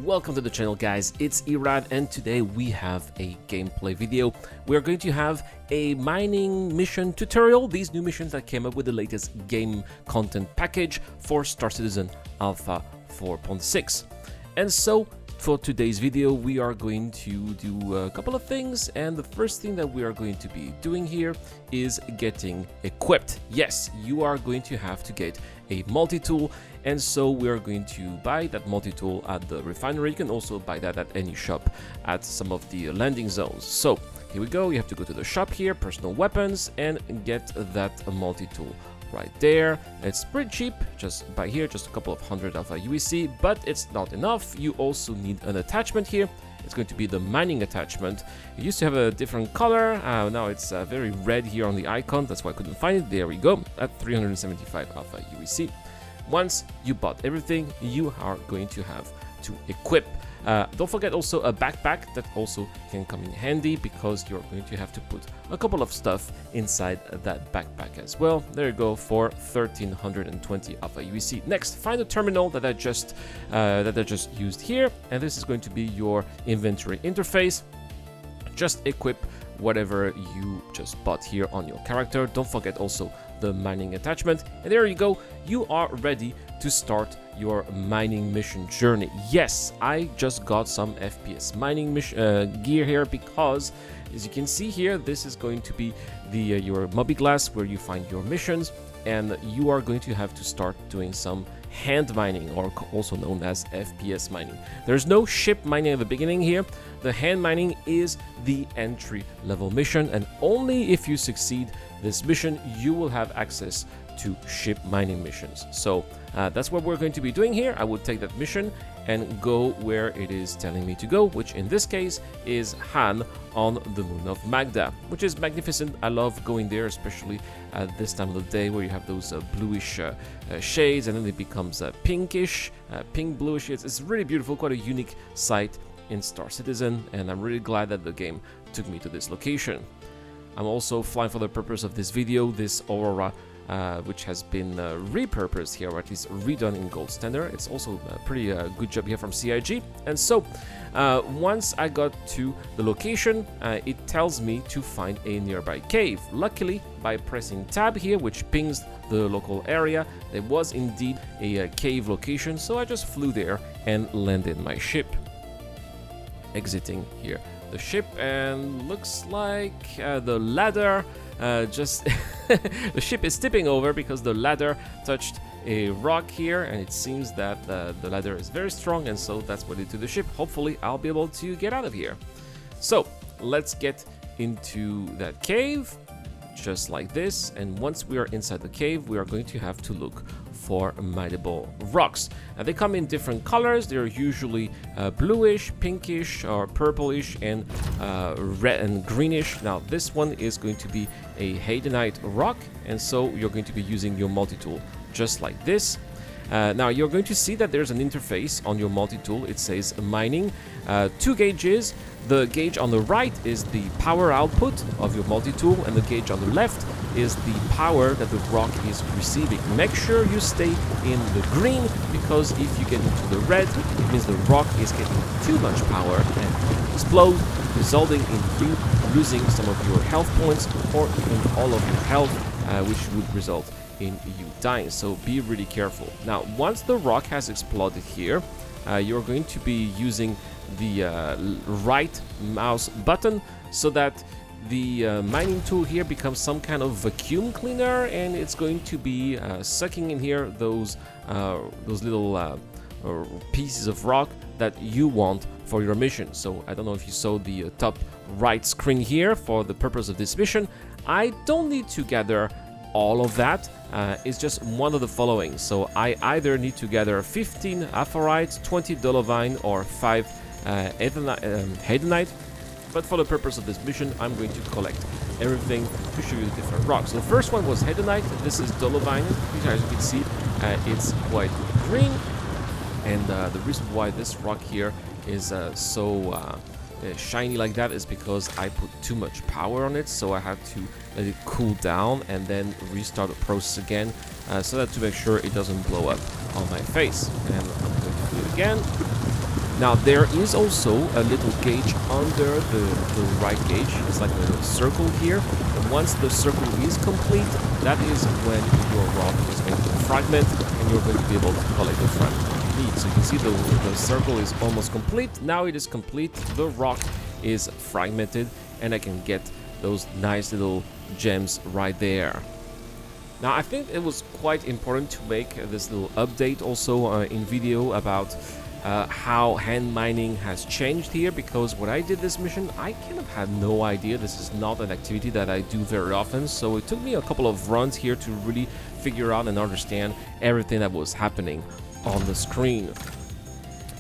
Welcome to the channel, guys. It's Irad, and today we have a gameplay video. We're going to have a mining mission tutorial, these new missions that came up with the latest game content package for Star Citizen Alpha 4.6. And so for today's video, we are going to do a couple of things, and the first thing that we are going to be doing here is getting equipped. Yes, you are going to have to get a multi-tool, and so we are going to buy that multi-tool at the refinery. You can also buy that at any shop at some of the landing zones. So here we go. You have to go to the shop here, personal weapons, and get that multi-tool right there. It's pretty cheap, just by here, just a couple of hundred of UEC, but it's not enough. You also need an attachment here. It's going to be the mining attachment. It used to have a different color. Now it's very red here on the icon. That's why I couldn't find it. There we go, at 375 alpha UEC. Once you bought everything, you are going to have to equip. Don't forget also a backpack that also can come in handy, because you're going to have to put a couple of stuff inside that backpack as well. There you go, for 1320 alpha UEC. Next, find the terminal that I just used here, and this is going to be your inventory interface. Just equip whatever you just bought here on your character. Don't forget also the mining attachment, and there you go. You are ready to start your mining mission journey. Yes, I just got some FPS mining gear here, because as you can see here, this is going to be the your Moby Glass where you find your missions, and you are going to have to start doing some hand mining, or also known as FPS mining. There's no ship mining at the beginning here. The hand mining is the entry level mission, and only if you succeed this mission you will have access to ship mining missions. So that's what we're going to be doing here. I will take that mission and go where it is telling me to go, which in this case is Han on the moon of Magda, which is magnificent. I love going there, especially at this time of the day where you have those bluish shades, and then it becomes pinkish, pink bluish. It's really beautiful, quite a unique sight in Star Citizen, and I'm really glad that the game took me to this location. I'm also flying, for the purpose of this video, this Aurora, which has been repurposed here, or at least redone in gold standard. It's also a pretty good job here from CIG. And so once I got to the location, it tells me to find a nearby cave. Luckily, by pressing tab here, which pings the local area, there was indeed a cave location, so I just flew there and landed my ship. Exiting here the ship, and looks like the ladder just the ship is tipping over because the ladder touched a rock here, and it seems that the ladder is very strong, and so that's what it did to the ship. Hopefully I'll be able to get out of here. So let's get into that cave, just like this, and once we are inside the cave, we are going to have to look for mineable rocks. Now, they come in different colors. They're usually bluish, pinkish, or purplish, and red and greenish. Now this one is going to be a Haydenite rock, and so you're going to be using your multi-tool just like this. Now you're going to see that there's an interface on your multi-tool. It says mining, 2 gauges. The gauge on the right is the power output of your multi-tool, and the gauge on the left is the power that the rock is receiving. Make sure you stay in the green, because if you get into the red, it means the rock is getting too much power and explode, resulting in you losing some of your health points, or even all of your health, which would result in you dying. So be really careful. Now, once the rock has exploded here, you're going to be using the right mouse button, so that the mining tool here becomes some kind of vacuum cleaner, and it's going to be sucking in here those little pieces of rock that you want for your mission. So I don't know if you saw the top right screen here. For the purpose of this mission, I don't need to gather all of that. It's just one of the following. So I either need to gather 15 aphrite, 20 dolovine, or 5 Haydenite. But for the purpose of this mission, I'm going to collect everything to show you the different rocks. So the first one was Haydenite. This is dolovine. As you can see, it's quite green. And the reason why this rock here is so shiny like that is because I put too much power on it, so I had to let it cool down and then restart the process again, so that to make sure it doesn't blow up on my face. And I'm going to do it again. Now there is also a little gauge under the right gauge. It's like a circle here. And once the circle is complete, that is when your rock is going to fragment and you're going to be able to collect the fragment you need. So you can see the circle is almost complete. Now it is complete. The rock is fragmented and I can get those nice little gems right there. Now I think it was quite important to make this little update also in video about how hand mining has changed here, because when I did this mission I kind of had no idea. This is not an activity that I do very often, so it took me a couple of runs here to really figure out and understand everything that was happening on the screen.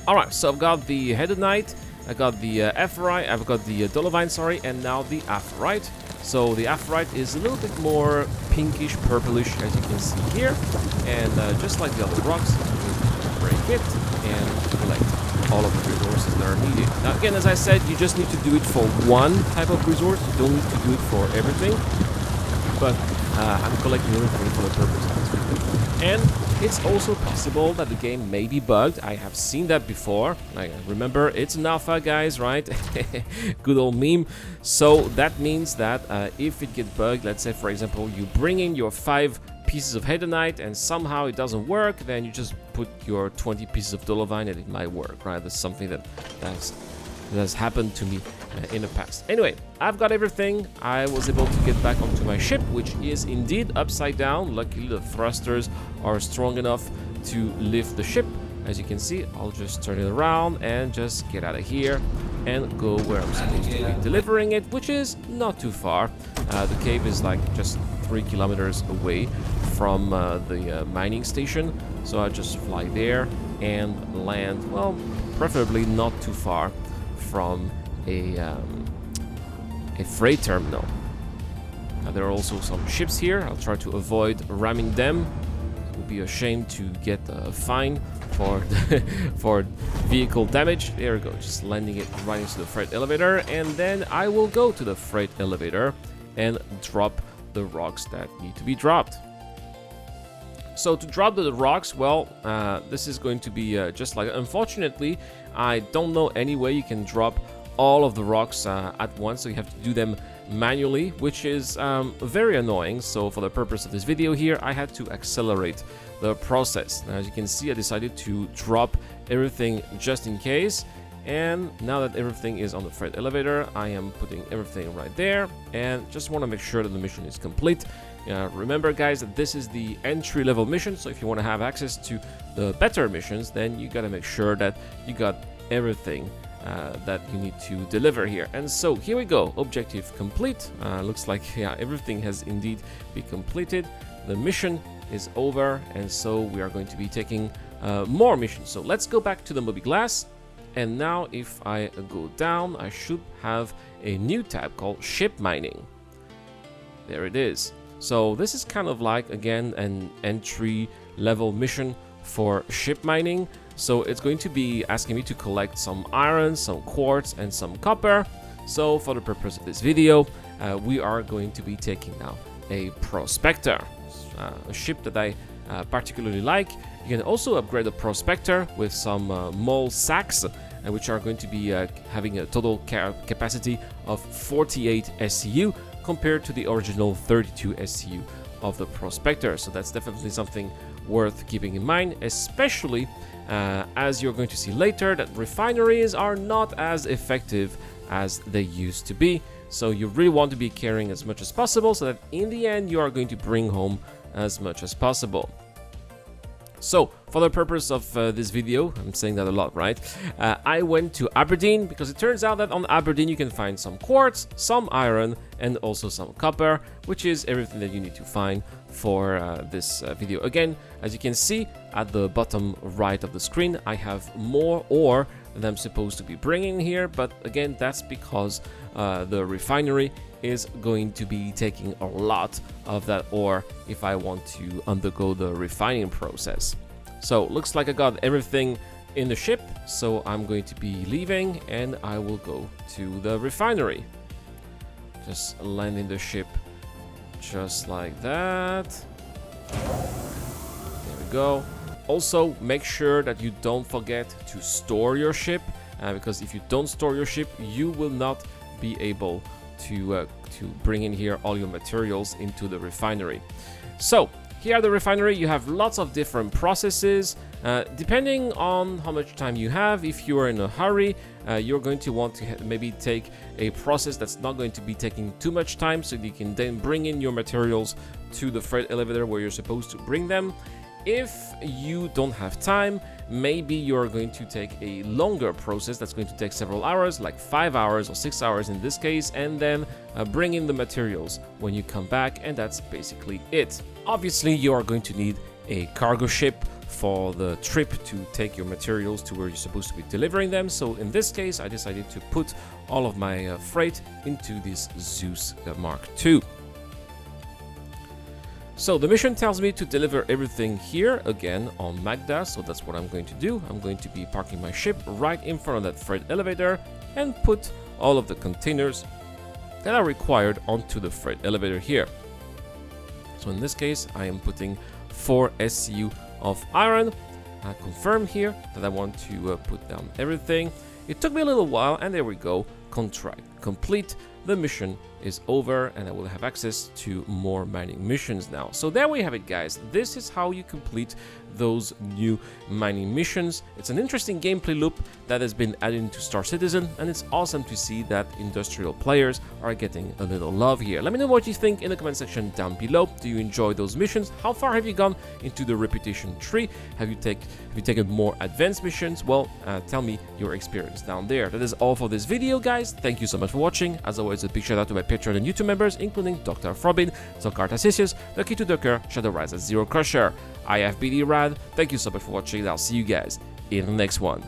Alright, so I've got the Hedonite, I got the Ephemerite, I've got the Dolomite, sorry, and now the Aphorite. So the Aphorite is a little bit more pinkish purplish, as you can see here, and just like the other rocks, you break it and collect all of the resources that are needed. Now again, as I said, you just need to do it for one type of resource. You don't need to do it for everything, but I'm collecting everything for the purpose of this video. And it's also possible that the game may be bugged. I have seen that before. Remember, it's an alpha, guys, right? Good old meme. So that means that if it gets bugged, let's say for example you bring in your 5 pieces of Hedonite and somehow it doesn't work, then you just put your 20 pieces of Dolomite and it might work, right? That's something that has happened to me in the past. Anyway, I've got everything. I was able to get back onto my ship, which is indeed upside down. Luckily the thrusters are strong enough to lift the ship. As you can see, I'll just turn it around and just get out of here and go where I'm supposed to be delivering it, which is not too far. The cave is like just 3 kilometers away from the mining station, so I just fly there and land, well, preferably not too far from a freight terminal. There are also some ships here. I'll try to avoid ramming them. It would be a shame to get a fine for for vehicle damage. There we go, just landing it right into the freight elevator, and then I will go to the freight elevator and drop the rocks that need to be dropped. So to drop the rocks, well, this is going to be just like, unfortunately, I don't know any way you can drop all of the rocks at once, so you have to do them manually, which is very annoying. So for the purpose of this video here, I had to accelerate the process. Now, as you can see, I decided to drop everything just in case. And now that everything is on the freight elevator, I am putting everything right there and just want to make sure that the mission is complete. Remember, guys, that this is the entry-level mission, so if you want to have access to the better missions, then you got to make sure that you got everything that you need to deliver here. And so here we go, objective complete. Looks like, yeah, everything has indeed been completed. The mission is over, and so we are going to be taking more missions. So let's go back to the Moby-Glass. And now if I go down, I should have a new tab called Ship Mining. There it is. So this is kind of like, again, an entry level mission for ship mining. So it's going to be asking me to collect some iron, some quartz, and some copper. So for the purpose of this video, we are going to be taking now a prospector, a ship that I particularly like. You can also upgrade the prospector with some mole sacks, which are going to be having a total capacity of 48 SCU compared to the original 32 SCU of the prospector. So that's definitely something worth keeping in mind, especially as you're going to see later that refineries are not as effective as they used to be. So you really want to be carrying as much as possible so that in the end you are going to bring home as much as possible. So, for the purpose of this video, I'm saying that a lot, right? I went to Aberdeen because it turns out that on Aberdeen you can find some quartz, some iron, and also some copper, which is everything that you need to find for this video. Again, as you can see at the bottom right of the screen, I have more ore than I'm supposed to be bringing here, but again, that's because the refinery is going to be taking a lot of that ore if I want to undergo the refining process. So looks like I got everything in the ship, so I'm going to be leaving and I will go to the refinery. Just landing the ship just like that. There we go. Also, make sure that you don't forget to store your ship, because if you don't store your ship, you will not be able to bring in here all your materials into the refinery. So here at the refinery, you have lots of different processes. Depending on how much time you have, if you are in a hurry, you're going to want to maybe take a process that's not going to be taking too much time, so that you can then bring in your materials to the freight elevator where you're supposed to bring them. If you don't have time, maybe you're going to take a longer process that's going to take several hours, like 5 hours or 6 hours in this case, and then bring in the materials when you come back, and that's basically it. Obviously, you are going to need a cargo ship for the trip to take your materials to where you're supposed to be delivering them. So in this case, I decided to put all of my freight into this Zeus Mark II. So the mission tells me to deliver everything here again on Magda, so that's what I'm going to do. I'm going to be parking my ship right in front of that freight elevator and put all of the containers that are required onto the freight elevator here. So in this case, I am putting 4 SCU of iron. I confirm here that I want to put down everything. It took me a little while, and there we go. Contract complete. The mission is over, and I will have access to more mining missions now. So there we have it, guys. This is how you complete those new mining missions. It's an interesting gameplay loop that has been added into Star Citizen, and it's awesome to see that industrial players are getting a little love here. Let me know what you think in the comment section down below. Do you enjoy those missions? How far have you gone into the reputation tree? Have you taken more advanced missions? Well, tell me your experience down there. That is all for this video, guys. Thank you so much for watching. As always, a big shout out to my Patreon and YouTube members, including Dr. Frobin, Zokar Tassisius, Lucky to Ducker, Shadow Rise, Zero Crusher. I have BD Rad. Thank you so much for watching, and I'll see you guys in the next one.